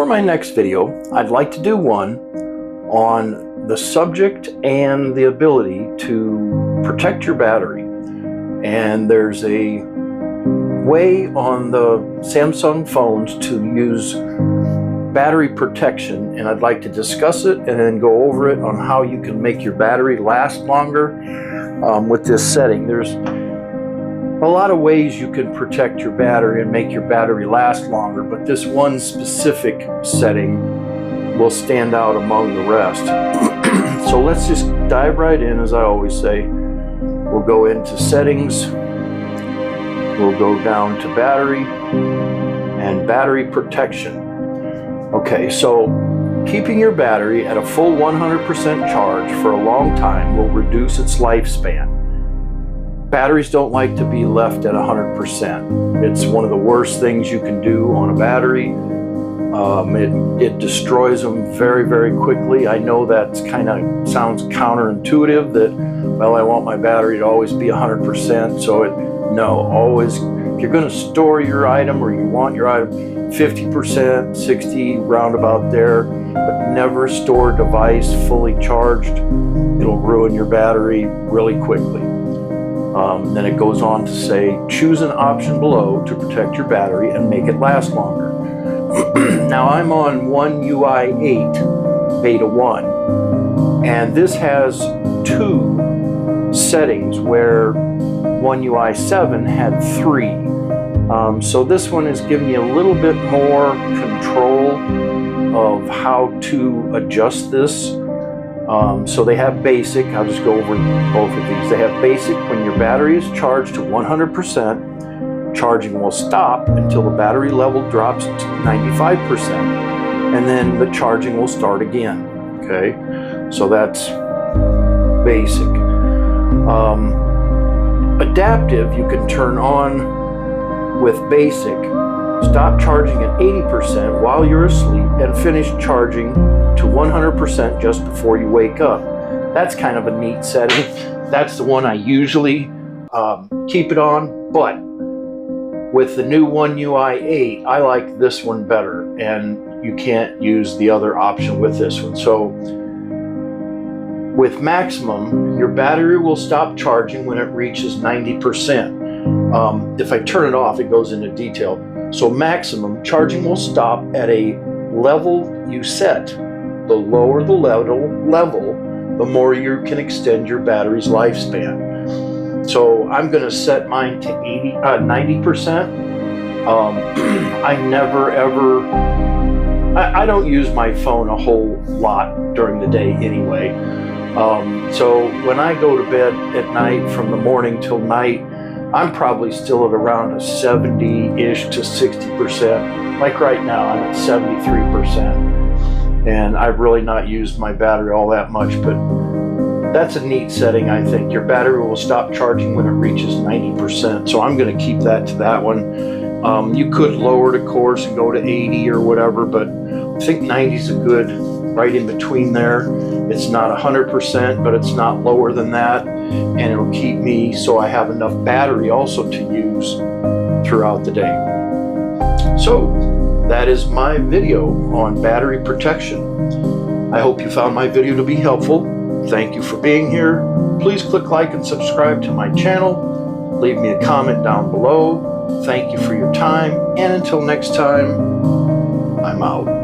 my next video, I'd like to do one on the subject and the ability to protect your battery. And there's a way on the Samsung phones to use battery protection, and I'd like to discuss it and then go over it on how you can make your battery last longer with this setting. There's a lot of ways you can protect your battery and make your battery last longer, but this one specific setting will stand out among the rest. So let's just dive right in. As I always say, we'll go into settings, we'll go down to battery and battery protection. Okay, so keeping your battery at a full 100% charge for a long time will reduce its lifespan. Batteries don't like to be left at 100%. It's one of the worst things you can do on a battery. It destroys them very, very quickly. I know that kind of sounds counterintuitive that, well, I want my battery to always be 100%. So no, always, if you're going to store your item or you want your item 50%, 60, roundabout there, but never store a device fully charged. It'll ruin your battery really quickly. Then it goes on to say, choose an option below to protect your battery and make it last longer. Now I'm on One UI 8 Beta 1, and this has two settings where One UI 7 had 3. So this one is giving you a little bit more control of how to adjust this. So they have basic. I'll just go over both of these. They have basic. When your battery is charged to 100%, charging will stop until the battery level drops to 95%, and then the charging will start again. Okay, so that's basic. Adaptive, you can turn on with basic. Stop charging at 80% while you're asleep and finish charging to 100% just before you wake up. That's kind of a neat setting. That's the one I usually keep it on, but with the new One UI 8, I like this one better, and you can't use the other option with this one. So with maximum, your battery will stop charging when it reaches 90%. If I turn it off, it goes into detail. So maximum, charging will stop at a level you set. The lower the level, the more you can extend your battery's lifespan. So I'm going to set mine to 90%. I never ever, I don't use my phone a whole lot during the day anyway. So when I go to bed at night, from the morning till night, I'm probably still at around a 70-ish to 60%. Like right now, I'm at 73%. And I've really not used my battery all that much, but that's a neat setting, I think. Your battery will stop charging when it reaches 90%. So I'm going to keep that to that one. You could lower it, of course, and go to 80 or whatever, but I think 90 is a good right in between there. It's not 100%, but it's not lower than that. And it'll keep me so I have enough battery also to use throughout the day. So that is my video on battery protection. I hope you found my video to be helpful. Thank you for being here. Please click like and subscribe to my channel. Leave me a comment down below. Thank you for your time, and until next time, I'm out.